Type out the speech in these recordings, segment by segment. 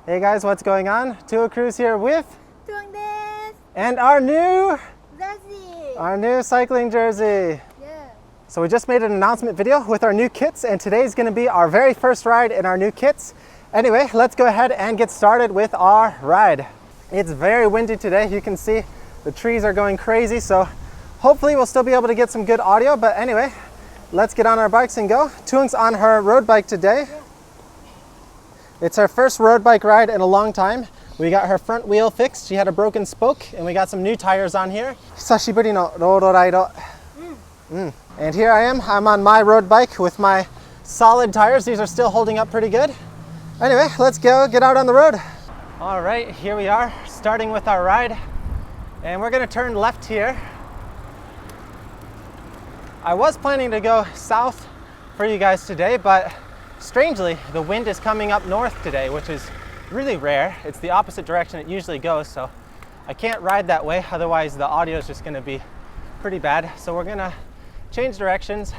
Hey guys, what's going on? Tua Cruz here with Tuang desu. and our new cycling jersey. Yeah. So we just made an announcement video with our new kits, and today's going to be our very first ride in our new kits. Anyway, let's go ahead and get started with our ride. It's very windy today. You can see the trees are going crazy, so hopefully we'll still be able to get some good audio. But anyway, let's get on our bikes and go. Tuang's on her road bike today. It's her first road bike ride in a long time. We got her front wheel fixed. She had a broken spoke, and we got some new tires on here. Hisashiburi no rodo raido. And here I am. I'm on my road bike with my solid tires. These are still holding up pretty good. Anyway, let's go get out on the road. All right, here we are, starting with our ride. And we're gonna turn left here. I was planning to go south for you guys today, but strangely, the wind is coming up north today, which is really rare. It's the opposite direction it usually goes, so I can't ride that way, otherwise the audio is just gonna be pretty bad. So we're gonna change directions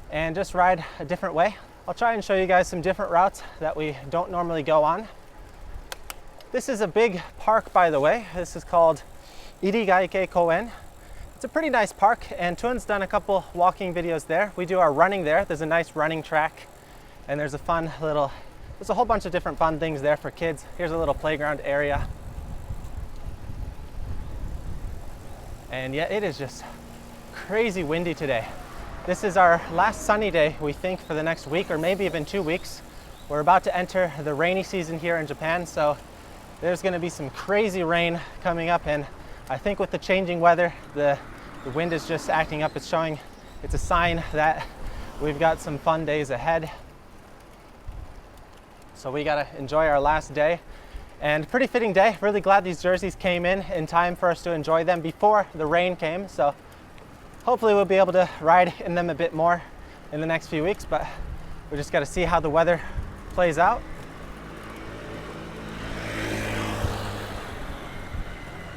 and just ride a different way. I'll try and show you guys some different routes that we don't normally go on. This is a big park, by the way. This is called Irigaike Koen. It's a pretty nice park, and Tuan's done a couple walking videos there. We do our running there. There's a nice running track. And there's a whole bunch of different fun things there for kids. Here's a little playground area. And yeah, it is just crazy windy today. This is our last sunny day, we think, for the next week or maybe even 2 weeks. We're about to enter the rainy season here in Japan, so there's gonna be some crazy rain coming up, and I think with the changing weather, the wind is just acting up. It's a sign that we've got some fun days ahead. So we gotta enjoy our last day, and pretty fitting day. Really glad these jerseys came in time for us to enjoy them before the rain came. So hopefully we'll be able to ride in them a bit more in the next few weeks, but we just gotta see how the weather plays out.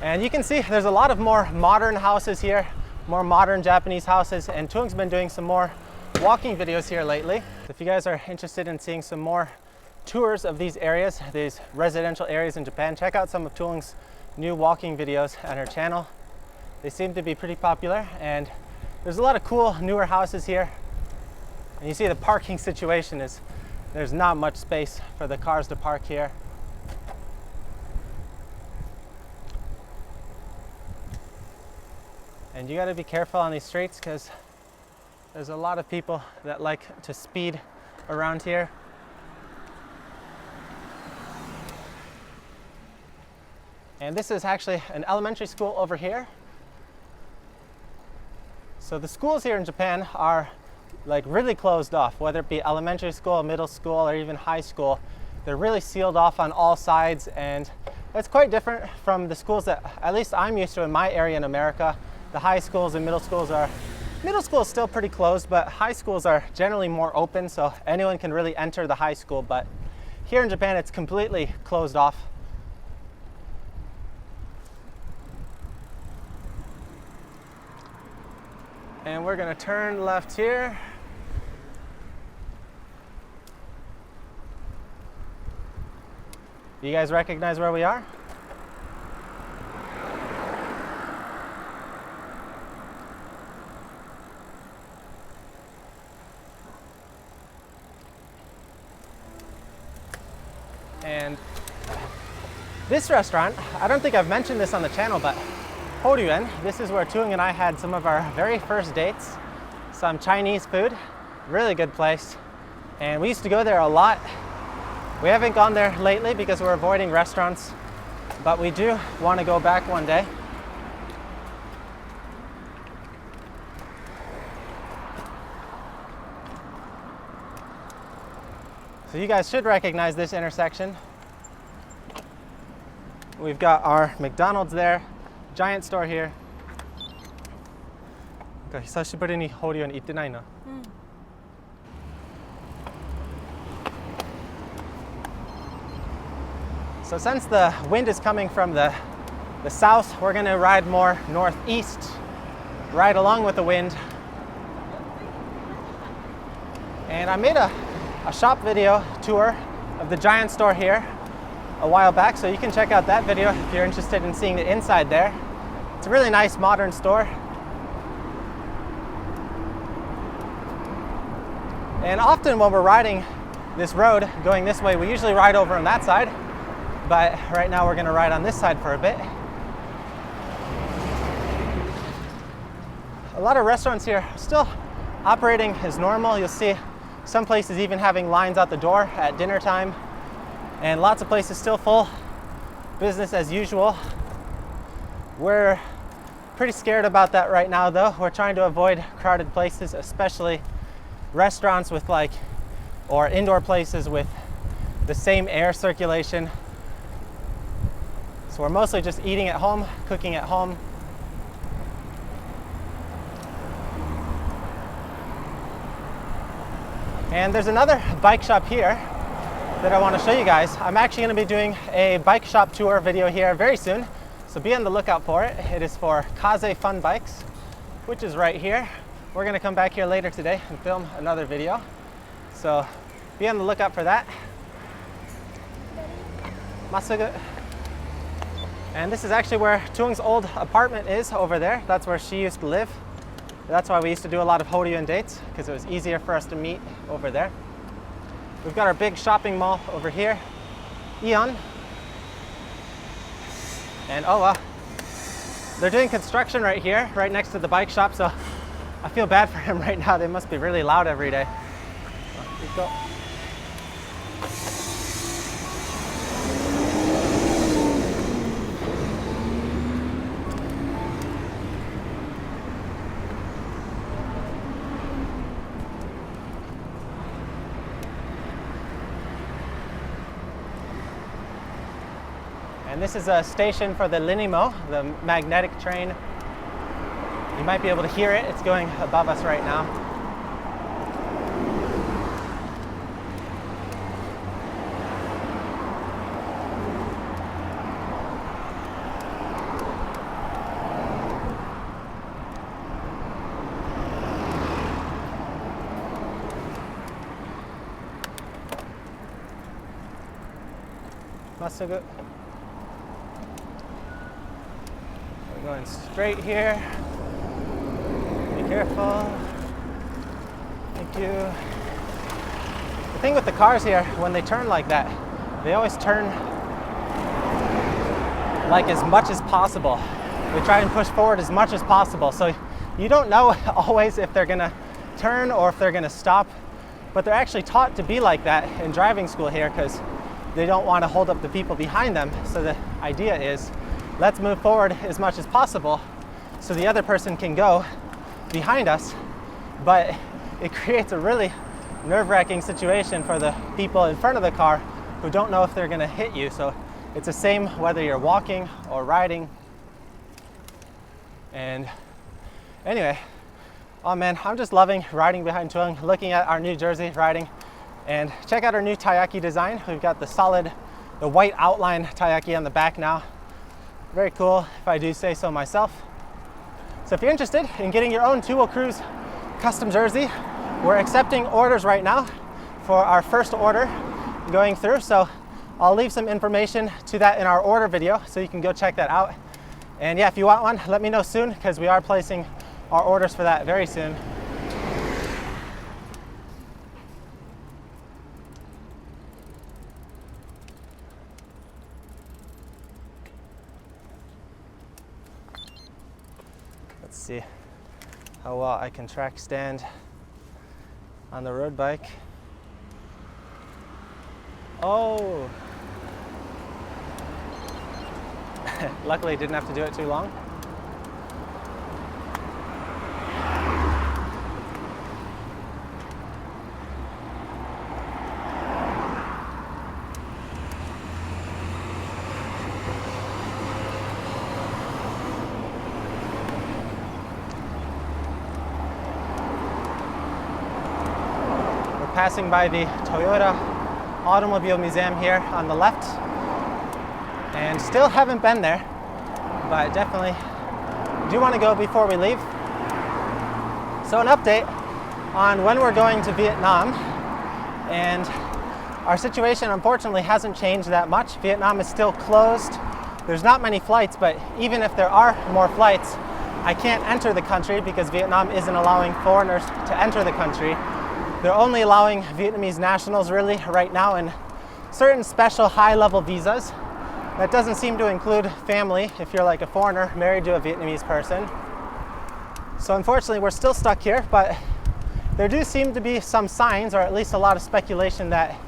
And you can see there's a lot of more modern houses here, more modern Japanese houses, and Tuang's been doing some more walking videos here lately. If you guys are interested in seeing some more tours of these areas, these residential areas in Japan, check out some of Tuang's new walking videos on her channel. They seem to be pretty popular, and there's a lot of cool newer houses here. And you see the parking situation is, there's not much space for the cars to park here. And you got to be careful on these streets because there's a lot of people that like to speed around here. And this is actually an elementary school over here. So the schools here in Japan are like really closed off, whether it be elementary school, middle school, or even high school. They're really sealed off on all sides, and it's quite different from the schools that at least I'm used to in my area in America. The high schools and middle school is still pretty closed, but high schools are generally more open, so anyone can really enter the high school. But here in Japan, it's completely closed off. And we're gonna turn left here. You guys recognize where we are? And this restaurant, I don't think I've mentioned this on the channel, but Horyuen, this is where Tuang and I had some of our very first dates. Some Chinese food, really good place. And we used to go there a lot. We haven't gone there lately because we're avoiding restaurants, but we do want to go back one day. So you guys should recognize this intersection. We've got our McDonald's there, giant store here. 久しぶりにホリオに行ってないな。So since the wind is coming from the south, we're going to ride more northeast, right along with the wind. And I made a shop video tour of the giant store here. a while back, so you can check out that video if you're interested in seeing the inside there. It's a really nice modern store. And often when we're riding this road going this way, we usually ride over on that side, but right now we're going to ride on this side for a bit. A lot of restaurants here are still operating as normal. You'll see some places even having lines out the door at dinner time, and lots of places still full, business as usual. We're pretty scared about that right now though. We're trying to avoid crowded places, especially restaurants with or indoor places with the same air circulation. So we're mostly just eating at home, cooking at home. And there's another bike shop here that I want to show you guys. I'm actually going to be doing a bike shop tour video here very soon, so be on the lookout for it. It is for Cog A Fun Bikes, which is right here. We're going to come back here later today and film another video, so be on the lookout for that. Masugu. And this is actually where Tung's old apartment is over there. That's where she used to live. That's why we used to do a lot of Horyuun dates, because it was easier for us to meet over there. We've got our big shopping mall over here, Aeon. And Owa. They're doing construction right here, right next to the bike shop, so I feel bad for him right now. They must be really loud every day. Let's go. And this is a station for the linimo, the magnetic train. You might be able to hear it. It's going above us right now. Masugu. We're going straight here. Be careful. Thank you. The thing with the cars here, when they turn like that, they always turn like as much as possible. They try and push forward as much as possible. So you don't know always if they're gonna turn or if they're gonna stop, but they're actually taught to be like that in driving school here because they don't want to hold up the people behind them. So the idea is, let's move forward as much as possible so the other person can go behind us. But it creates a really nerve-wracking situation for the people in front of the car who don't know if they're going to hit you. So it's the same whether you're walking or riding. And anyway, oh man, I'm just loving riding behind Tung, looking at our New Jersey riding. And check out our new taiyaki design. We've got the white outline taiyaki on the back now. Very cool, if I do say so myself. So if you're interested in getting your own Two Wheel Cruise custom jersey, we're accepting orders right now for our first order going through. So I'll leave some information to that in our order video, so you can go check that out. And yeah, if you want one, let me know soon, because we are placing our orders for that very soon. Let's see how well I can track stand on the road bike. Oh! Luckily, didn't have to do it too long. Passing by the Toyota Automobile Museum here on the left, and still haven't been there, but definitely do want to go before we leave. So an update on when we're going to Vietnam, and our situation unfortunately hasn't changed that much. Vietnam is still closed. There's not many flights, but even if there are more flights, I can't enter the country because Vietnam isn't allowing foreigners to enter the country. They're only allowing Vietnamese nationals really right now in certain special high-level visas. That doesn't seem to include family if you're like a foreigner married to a Vietnamese person. So unfortunately, we're still stuck here, but there do seem to be some signs, or at least a lot of speculation, that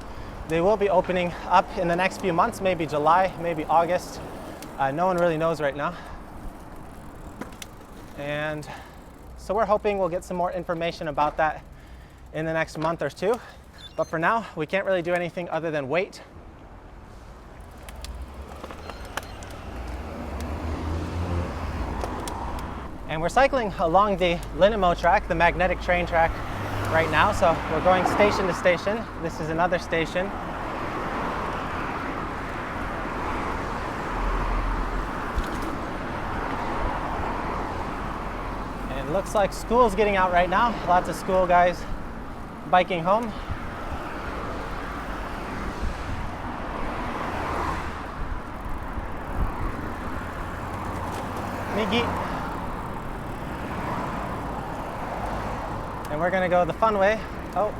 they will be opening up in the next few months, maybe July, maybe August. No one really knows right now. And so we're hoping we'll get some more information about that in the next month or two. But for now, we can't really do anything other than wait. And we're cycling along the linimo track, the magnetic train track right now. So we're going station to station. This is another station. And it looks like school's getting out right now. Lots of school guys biking home. Migi. And we're gonna go the fun way. Oh.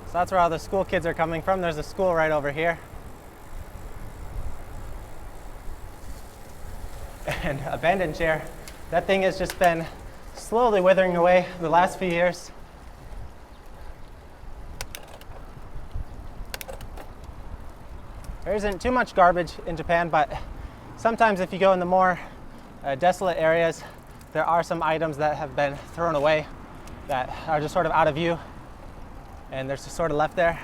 So that's where all the school kids are coming from. There's a school right over here. And abandoned chair. That thing has just been slowly withering away the last few years. There isn't too much garbage in Japan, but sometimes if you go in the more desolate areas, there are some items that have been thrown away that are just sort of out of view, and they're just sort of left there.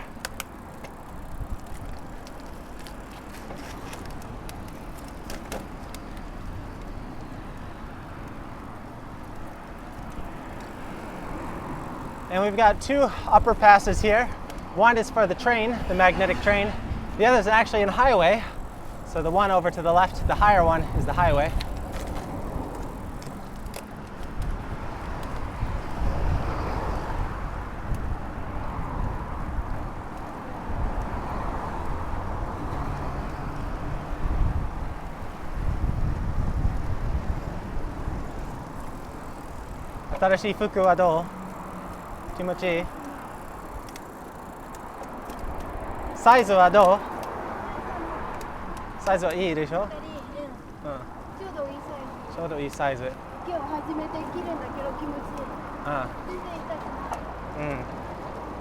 And we've got two upper passes here. One is for the train, the magnetic train. The other is actually a highway. So the one over to the left, the higher one, is the highway. Atarashii fuku wa dou? Kimochi ii? Size wa dou? Size wa ii desho? ちょうどいいサイズ。ちょうどいいサイズ。今日初めて着るんだけど気持ちいい。全然痛くない。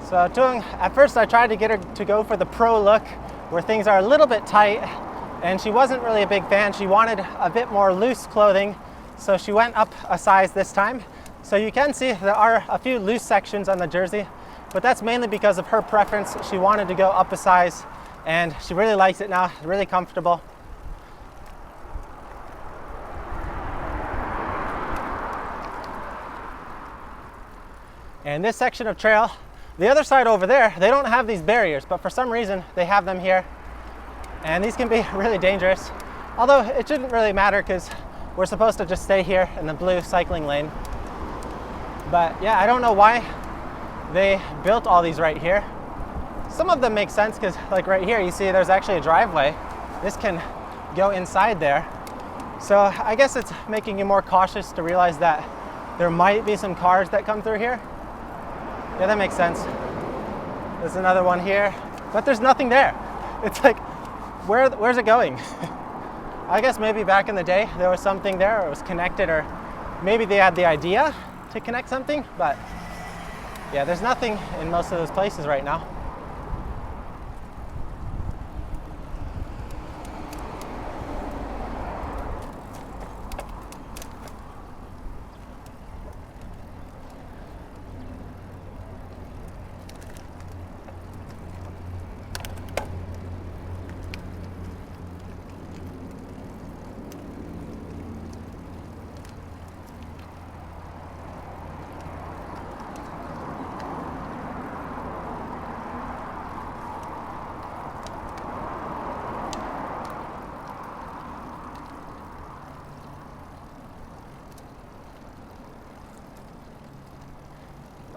So doing, at first I tried to get her to go for the pro look where things are a little bit tight, and she wasn't really a big fan. She wanted a bit more loose clothing, so she went up a size this time. So you can see there are a few loose sections on the jersey, but that's mainly because of her preference. She wanted to go up a size, and she really likes it now, really comfortable. And this section of trail, the other side over there, they don't have these barriers, but for some reason they have them here. And these can be really dangerous. Although it shouldn't really matter because we're supposed to just stay here in the blue cycling lane. But yeah, I don't know why they built all these right here. Some of them make sense because like right here, you see there's actually a driveway. This can go inside there. So I guess it's making you more cautious to realize that there might be some cars that come through here. Yeah, that makes sense. There's another one here, but there's nothing there. It's like, where's it going? I guess maybe back in the day, there was something there, or it was connected, or maybe they had the idea to connect something, but yeah, there's nothing in most of those places right now.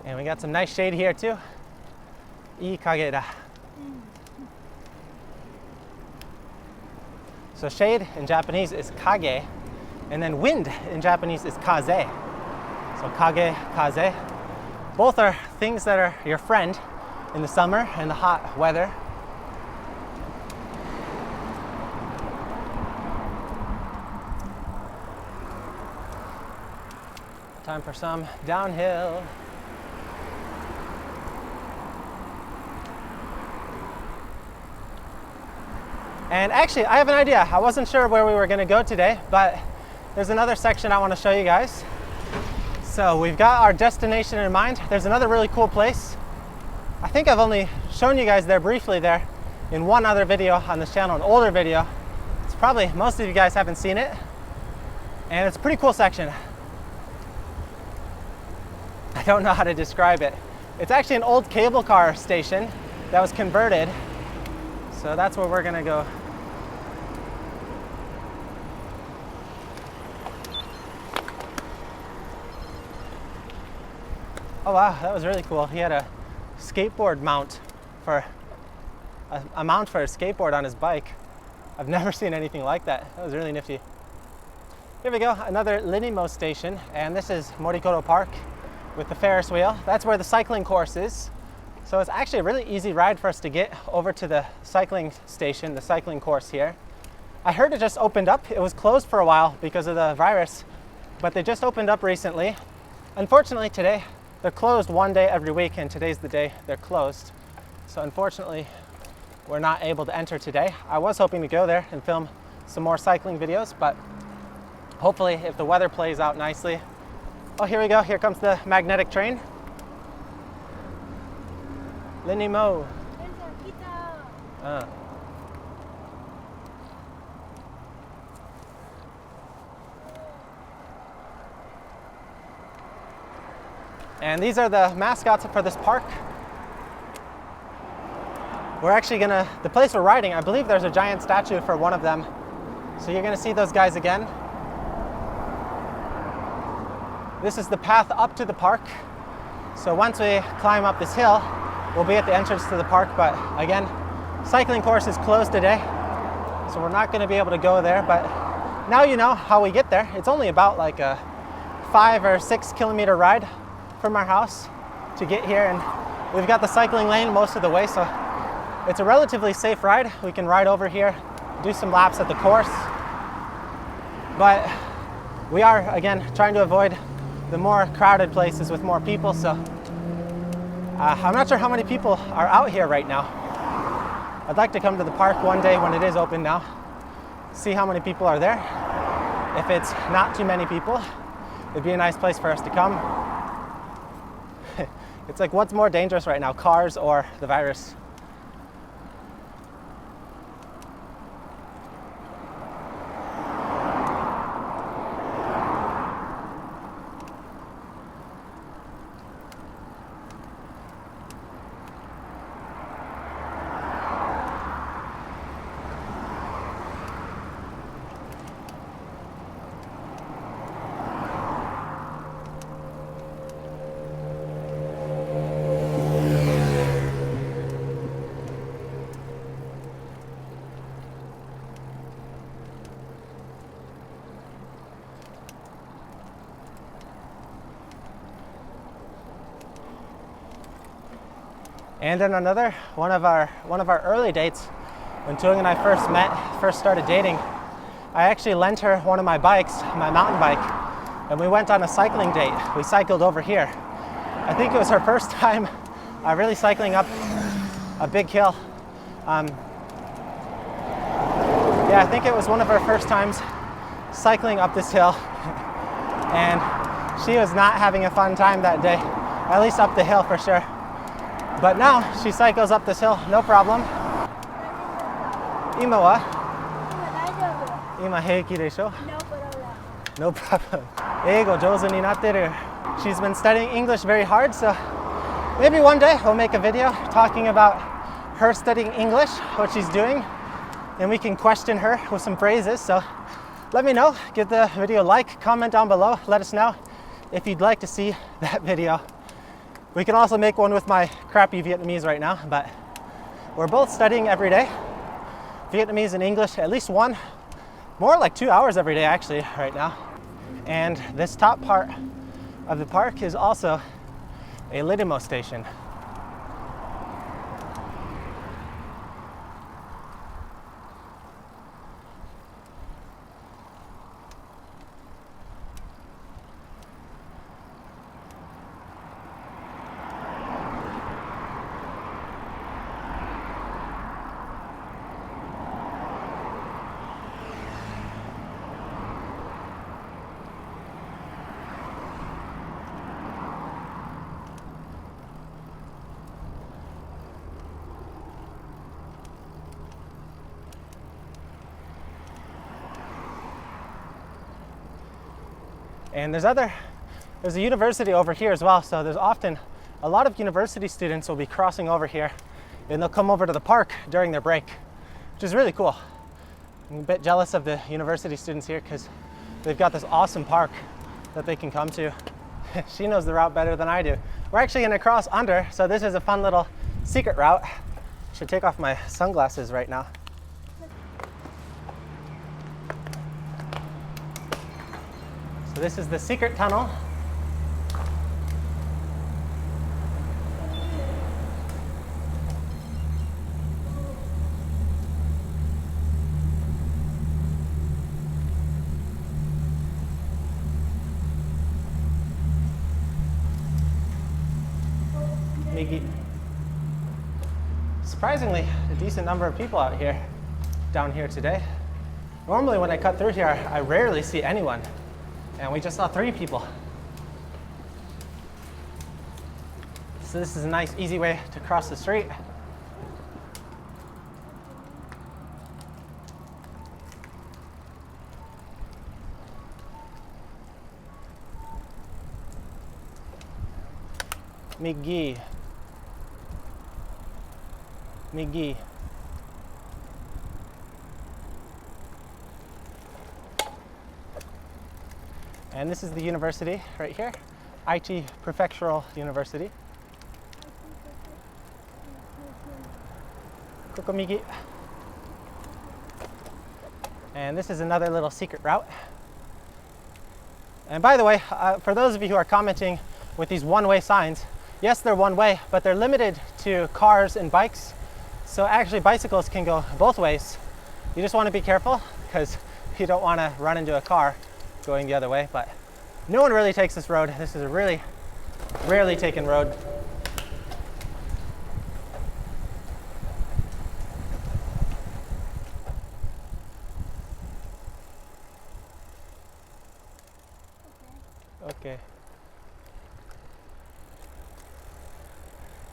And we got some nice shade here too. Ii kage da. So shade in Japanese is kage, and then wind in Japanese is kaze. So kage, kaze. Both are things that are your friend in the summer and the hot weather. Time for some downhill. And actually, I have an idea. I wasn't sure where we were going to go today, but there's another section I want to show you guys. So we've got our destination in mind. There's another really cool place. I think I've only shown you guys there briefly there in one other video on this channel, an older video. It's probably, most of you guys haven't seen it. And it's a pretty cool section. I don't know how to describe it. It's actually an old cable car station that was converted. So that's where we're gonna go. Oh wow, that was really cool. He had a skateboard mount for a mount for a skateboard on his bike. I've never seen anything like that. That was really nifty. Here we go, another linimo station, and this is Morikoro Park with the Ferris wheel. That's where the cycling course is. So it's actually a really easy ride for us to get over to the cycling station, the cycling course here. I heard it just opened up. It was closed for a while because of the virus, but they just opened up recently. Unfortunately today, they're closed one day every week, and today's the day they're closed. So unfortunately, we're not able to enter today. I was hoping to go there and film some more cycling videos, but hopefully if the weather plays out nicely. Oh, here we go. Here comes the magnetic train. Linimo. And these are the mascots for this park. We're actually gonna, the place we're riding, I believe there's a giant statue for one of them. So you're gonna see those guys again. This is the path up to the park. So once we climb up this hill, we'll be at the entrance to the park, but again, cycling course is closed today, so we're not gonna be able to go there, but now you know how we get there. It's only about like a 5 or 6 kilometer ride from our house to get here, and we've got the cycling lane most of the way, so it's a relatively safe ride. We can ride over here, do some laps at the course, but we are, again, trying to avoid the more crowded places with more people, so I'm not sure how many people are out here right now. I'd like to come to the park one day when it is open now, see how many people are there. If it's not too many people, it'd be a nice place for us to come. It's like, what's more dangerous right now, cars or the virus? And then another one of our early dates, when Tung and I first started dating, I actually lent her one of my bikes, my mountain bike, and we went on a cycling date. We cycled over here. I think it was her first time really cycling up a big hill. Yeah, I think it was one of her first times cycling up this hill, and she was not having a fun time that day, at least up the hill for sure. But now she cycles up this hill, no problem. 今は? 今平気でしょ? No problem. 英語上手になってる. She's been studying English very hard, so maybe one day we'll make a video talking about her studying English, what she's doing, and we can question her with some phrases. So let me know, give the video a like, comment down below, let us know if you'd like to see that video. We can also make one with my crappy Vietnamese right now, but we're both studying every day. Vietnamese and English, at least one, more like 2 hours every day actually right now. And this top part of the park is also a linimo station. And there's a university over here as well, so there's often a lot of university students will be crossing over here and they'll come over to the park during their break, which is really cool. I'm a bit jealous of the university students here because they've got this awesome park that they can come to. She knows the route better than I do. We're actually gonna cross under, so this is a fun little secret route. I should take off my sunglasses right now. So this is the secret tunnel. Surprisingly, a decent number of people out here, down here today. Normally when I cut through here, I rarely see anyone. And we just saw 3 people. So this is a nice, easy way to cross the street. Migi. Migi. And this is the university right here, Aichi Prefectural University. Kokomigi. And this is another little secret route. And by the way, for those of you who are commenting with these one-way signs, yes, they're one way, but they're limited to cars and bikes. So actually bicycles can go both ways. You just want to be careful because you don't want to run into a car going the other way, but no one really takes this road. This is a really rarely taken road. Okay.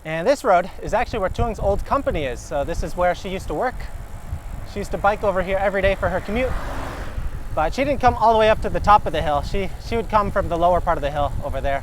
And this road is actually where Tuung's old company is. So this is where she used to work. She used to bike over here every day for her commute. But she didn't come all the way up to the top of the hill. She would come from the lower part of the hill over there.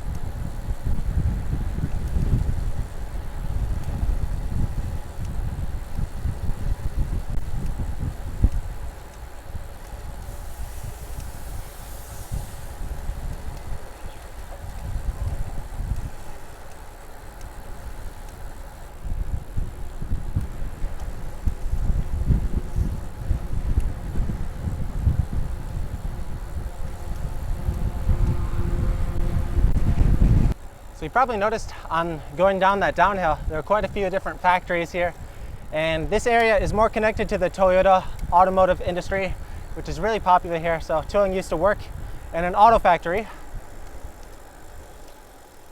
So you probably noticed on going down that downhill, there are quite a few different factories here. And this area is more connected to the Toyota automotive industry, which is really popular here. So Tuung used to work in an auto factory.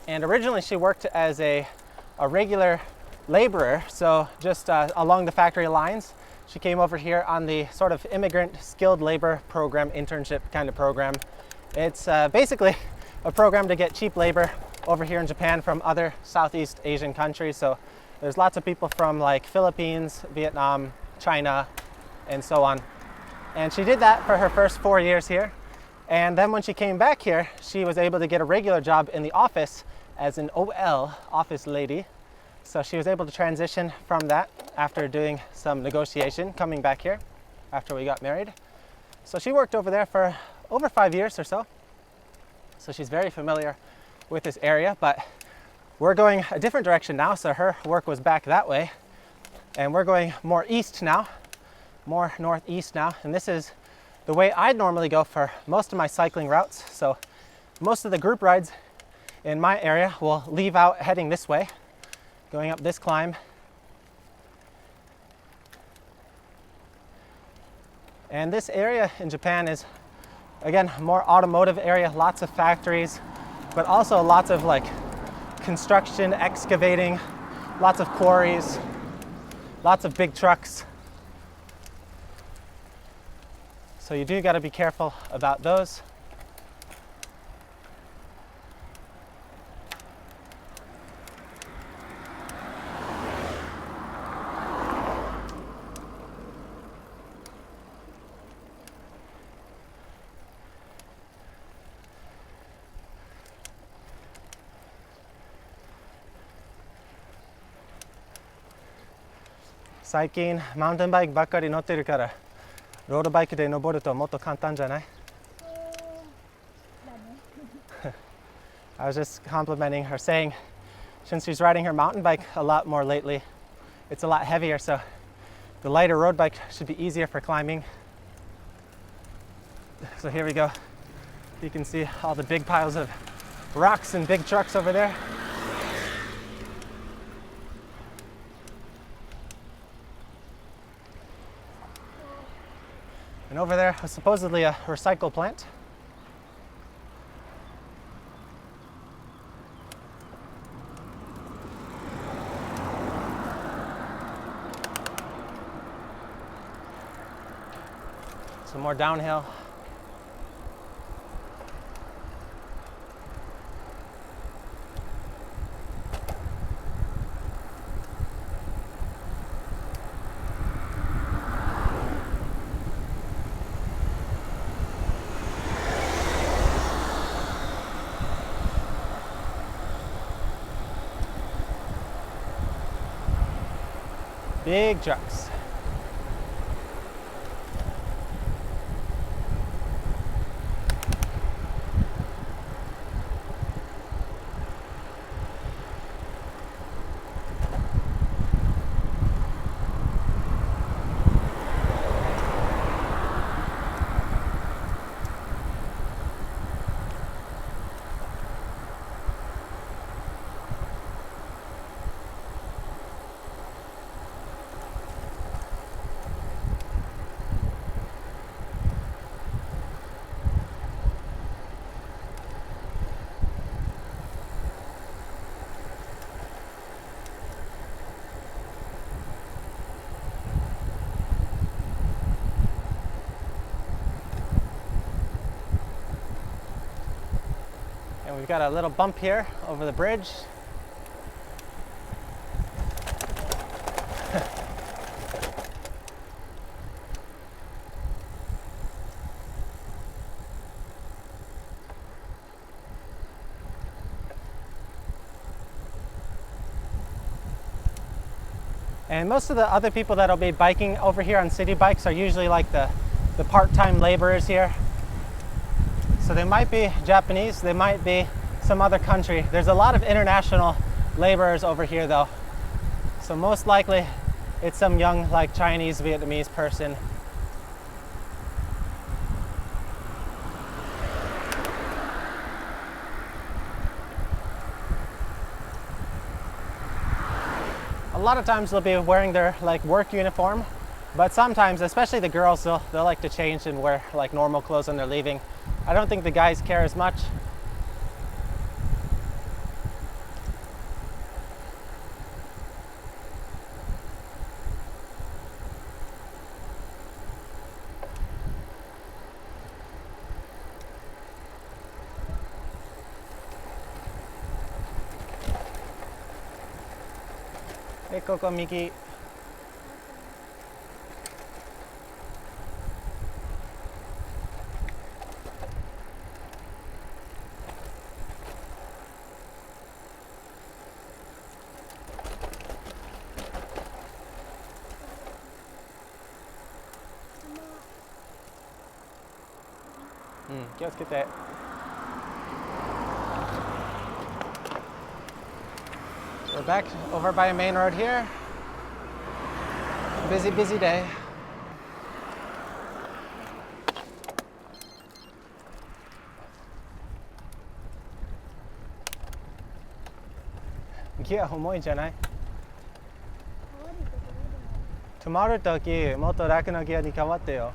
And originally she worked as a regular laborer, so just along the factory lines. She came over here on the sort of immigrant skilled labor program, internship kind of program. It's basically a program to get cheap labor over here in Japan from other Southeast Asian countries. So there's lots of people from like Philippines, Vietnam, China, and so on. And she did that for her first 4 years here. And then when she came back here, she was able to get a regular job in the office as an OL, office lady. So she was able to transition from that after doing some negotiation, coming back here after we got married. So she worked over there for over 5 years or so. So she's very familiar with this area, but we're going a different direction now, so her work was back that way. And we're going more east now, more northeast now. And this is the way I'd normally go for most of my cycling routes. So most of the group rides in my area will leave out heading this way, going up this climb. And this area in Japan is, again, more automotive area, lots of factories, but also lots of like construction, excavating, lots of quarries, lots of big trucks. So you do got to be careful about those.最近マウンテンバイクばっかり乗ってるからロードバイクで登るともっと簡単じゃない？ I was just complimenting her, saying since she's riding her mountain bike a lot more lately, it's a lot heavier, so the lighter road bike should be easier for climbing. So here we go. You can see all the big piles of rocks and big trucks over there. And over there was supposedly a recycle plant. Some more downhill. Big trucks. And we've got a little bump here over the bridge. And most of the other people that'll be biking over here on city bikes are usually like the part-time laborers here. So they might be Japanese, they might be some other country. There's a lot of international laborers over here though. So most likely it's some young like Chinese, Vietnamese person. A lot of times they'll be wearing their like work uniform, but sometimes, especially the girls, they'll like to change and wear like normal clothes when they're leaving. I don't think the guys care as much. Hey, ここ右。気をつけて。We're back over by a main road here. Busy, busy day. Giya重いんじゃない? 止まるときもっと楽なギアに変わってよ。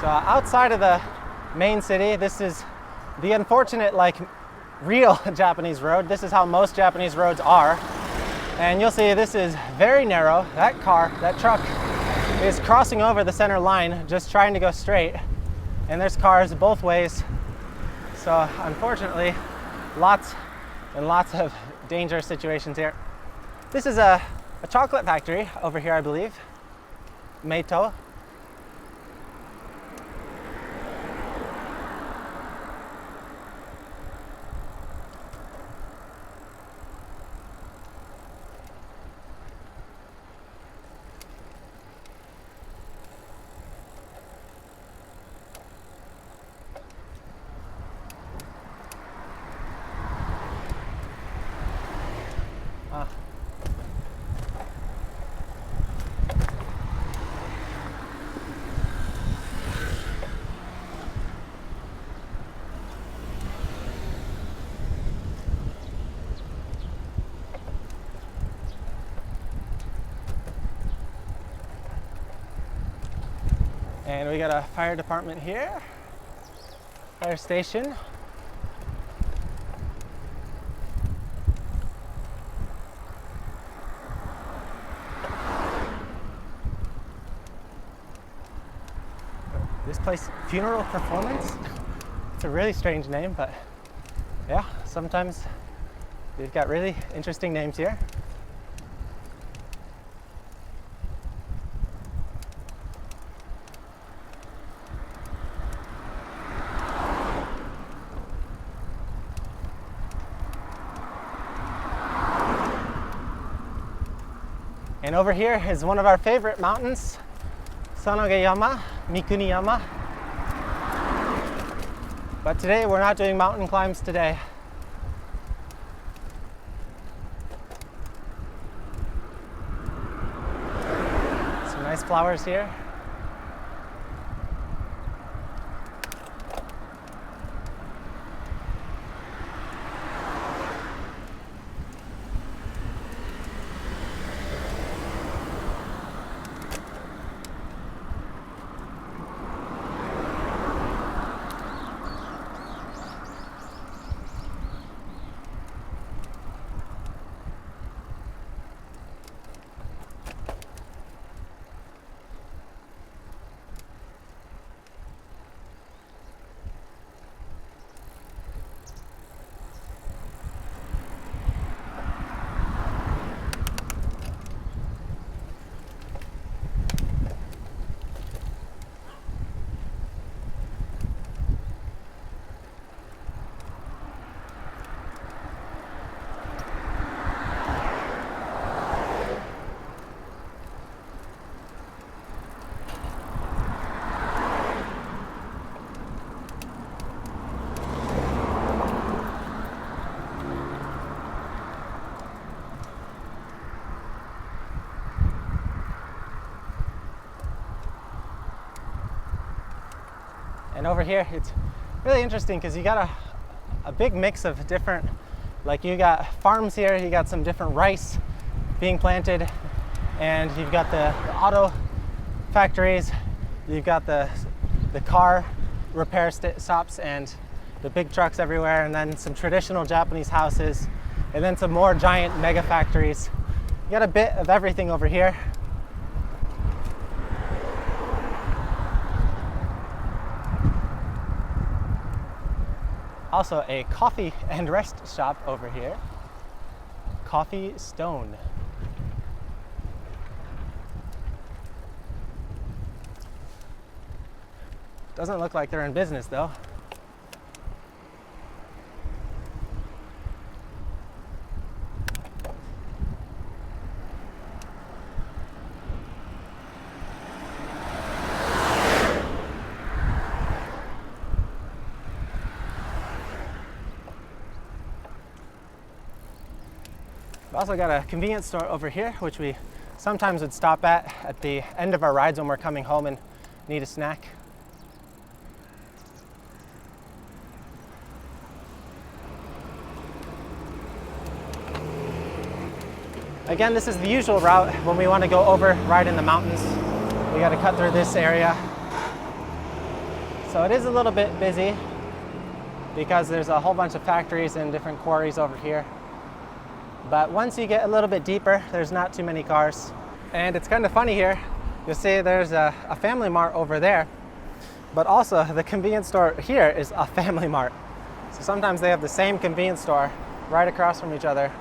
So outside of the main city, this is the unfortunate, like, real Japanese road. This is how most Japanese roads are. And you'll see this is very narrow. That car, that truck, is crossing over the center line, just trying to go straight. And there's cars both ways. So unfortunately, lots and lots of dangerous situations here. This is a chocolate factory over here, I believe. Meito. And we got a fire department here, fire station. This place, Funeral Performance? It's a really strange name, but yeah, sometimes they've got really interesting names here. And over here is one of our favorite mountains, Naga Yama, Mikuni Yama. But today we're not doing mountain climbs today. Some nice flowers here. And over here, it's really interesting because you got a big mix of different, like you got farms here, you got some different rice being planted, and you've got the auto factories, you've got the car repair stops and the big trucks everywhere, and then some traditional Japanese houses, and then some more giant mega factories. You got a bit of everything over here. Also a coffee and rest shop over here. Coffee Stone. Doesn't look like they're in business though. We've also got a convenience store over here, which we sometimes would stop at the end of our rides when we're coming home and need a snack. Again, this is the usual route when we want to go over, ride in the mountains. We got to cut through this area. So it is a little bit busy because there's a whole bunch of factories and different quarries over here. But once you get a little bit deeper, there's not too many cars. And it's kind of funny here. You'll see there's a Family Mart over there, but also the convenience store here is a Family Mart. So sometimes they have the same convenience store right across from each other.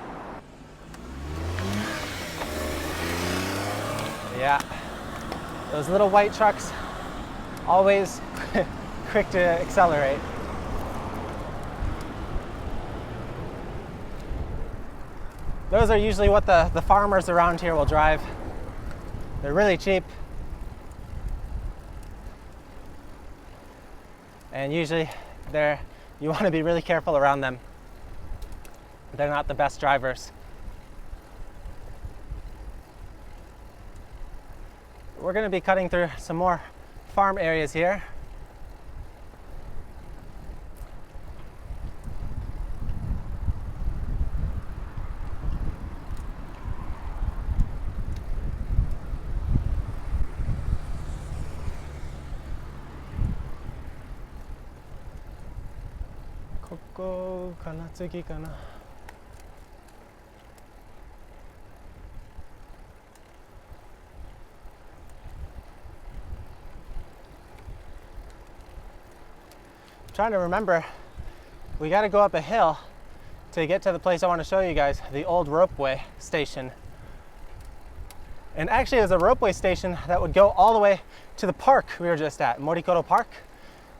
Yeah, those little white trucks, always quick to accelerate. Those are usually what the farmers around here will drive. They're really cheap. And usually you want to be really careful around them. They're not the best drivers. We're going to be cutting through some more farm areas here. Koko kana, tsugi kana. Trying to remember, we got to go up a hill to get to the place I want to show you guys, the old Ropeway Station. And actually there's a Ropeway Station that would go all the way to the park we were just at, Morikoro Park.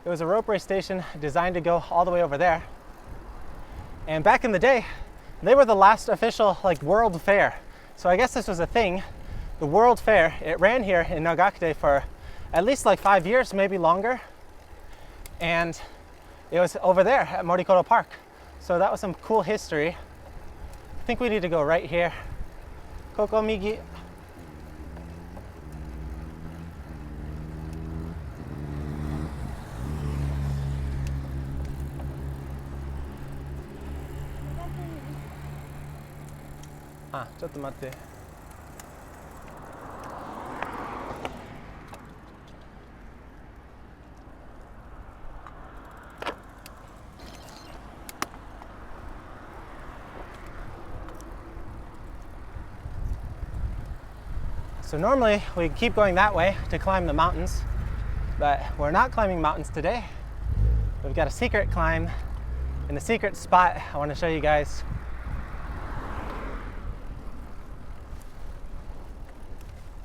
It was a Ropeway Station designed to go all the way over there. And back in the day, they were the last official World Fair. So I guess this was a thing, the World Fair. It ran here in Nagakute for at least 5 years, maybe longer. And it was over there at Morikoro Park. So that was some cool history. I think we need to go right here. Koko migi. Ah, ちょっと待って。So normally we keep going that way to climb the mountains, but we're not climbing mountains today. We've got a secret climb in a secret spot I want to show you guys.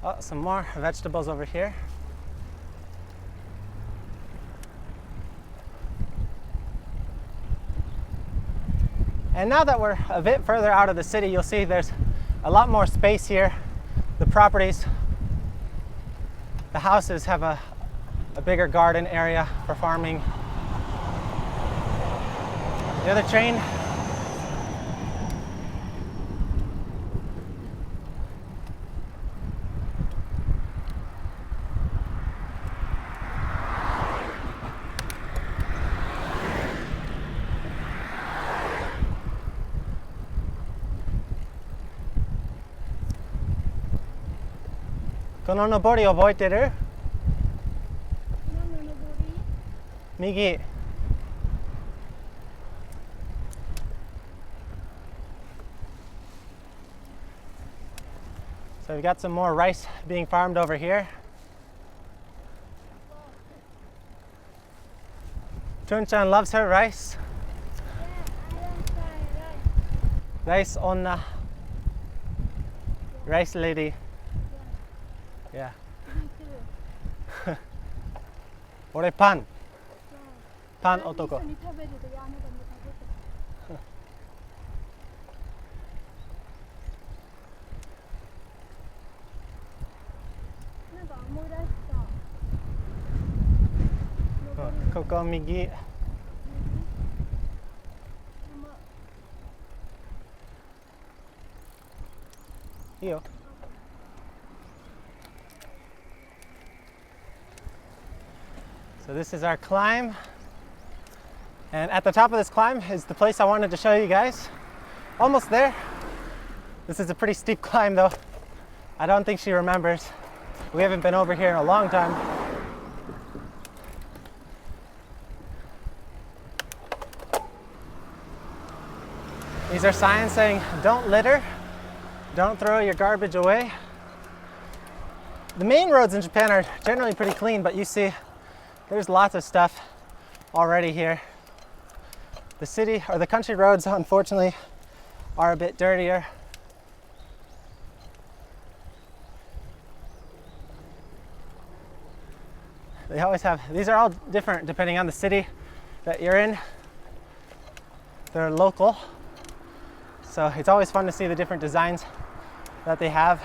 Oh, some more vegetables over here. And now that we're a bit further out of the city, you'll see there's a lot more space here. The properties, the houses have a bigger garden area for farming. The other train. Kono nobori oboiteru? Migi. So we've got some more rice being farmed over here. Chun-chan loves her rice. Rice onna. Rice lady. Yeah. 俺パン。パン男。ここ右。Iyo. So this is our climb. And at the top of this climb is the place I wanted to show you guys. Almost there. This is a pretty steep climb though. I don't think she remembers. We haven't been over here in a long time. These are signs saying don't litter, don't throw your garbage away. The main roads in Japan are generally pretty clean, but you see there's lots of stuff already here. The city or the country roads, unfortunately, are a bit dirtier. They always have, these are all different depending on the city that you're in. They're local. So it's always fun to see the different designs that they have.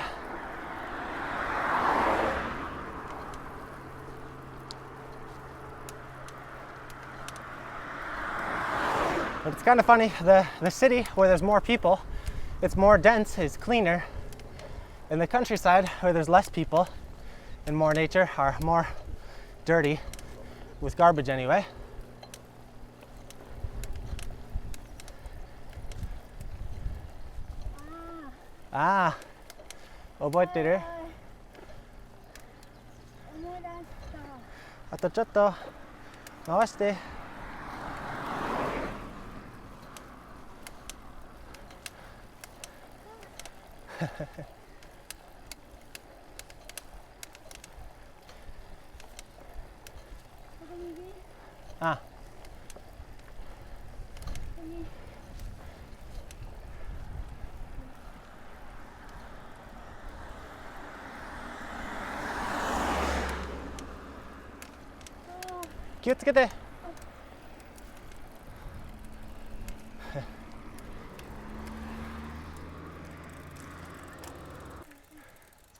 But it's kind of funny, the city where there's more people, it's more dense, is cleaner. And the countryside where there's less people and more nature are more dirty, with garbage anyway. Ah, 覚えてる？あとちょっと回して。あ。気をつけて。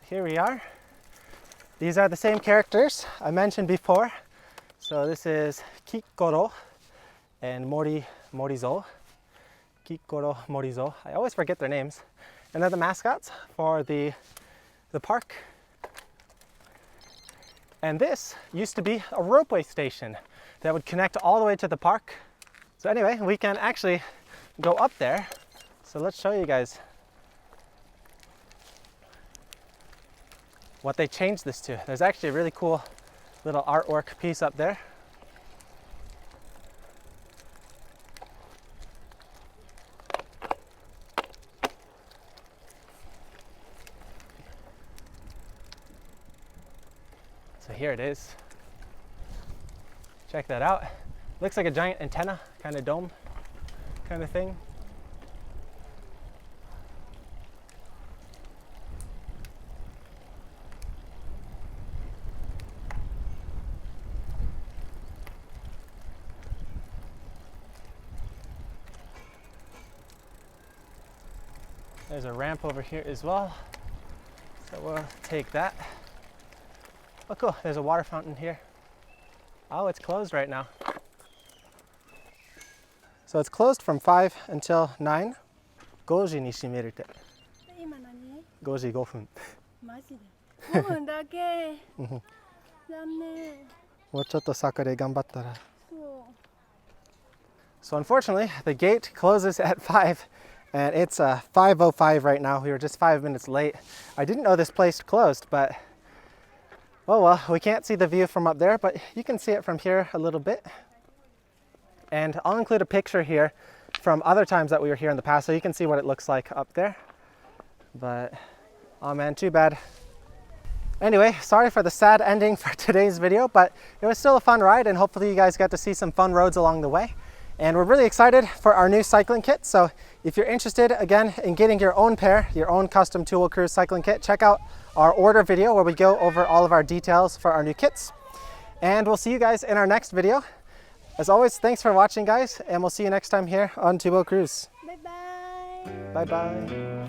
Here we are. These are the same characters I mentioned before. So this is Kikoro and Morizo. Kikoro, Morizo. I always forget their names. And they're the mascots for the park. And this used to be a ropeway station that would connect all the way to the park. So anyway, we can actually go up there. So let's show you guys what they changed this to. There's actually a really cool little artwork piece up there. So here it is. Check that out. Looks like a giant antenna, kind of dome kind of thing. There's a ramp over here as well, so we'll take that. Oh cool, there's a water fountain here. Oh, it's closed right now. So it's closed from 5 until 9. 5時に閉めるって。今何5時5分。マジで5分だけ残念。もうちょっと坂で頑張ったら。そう。So unfortunately, the gate closes at 5. And it's 5:05 right now. We were just 5 minutes late. I didn't know this place closed, but oh well, we can't see the view from up there, but you can see it from here a little bit. And I'll include a picture here from other times that we were here in the past, so you can see what it looks like up there. But oh man, too bad. Anyway, sorry for the sad ending for today's video, but it was still a fun ride, and hopefully you guys got to see some fun roads along the way. And we're really excited for our new cycling kit. So if you're interested, again, in getting your own pair, your own custom Two Wheel Cruise cycling kit, check out our order video where we go over all of our details for our new kits. And we'll see you guys in our next video. As always, thanks for watching, guys, and we'll see you next time here on Two Wheel Cruise. Bye bye. Bye bye.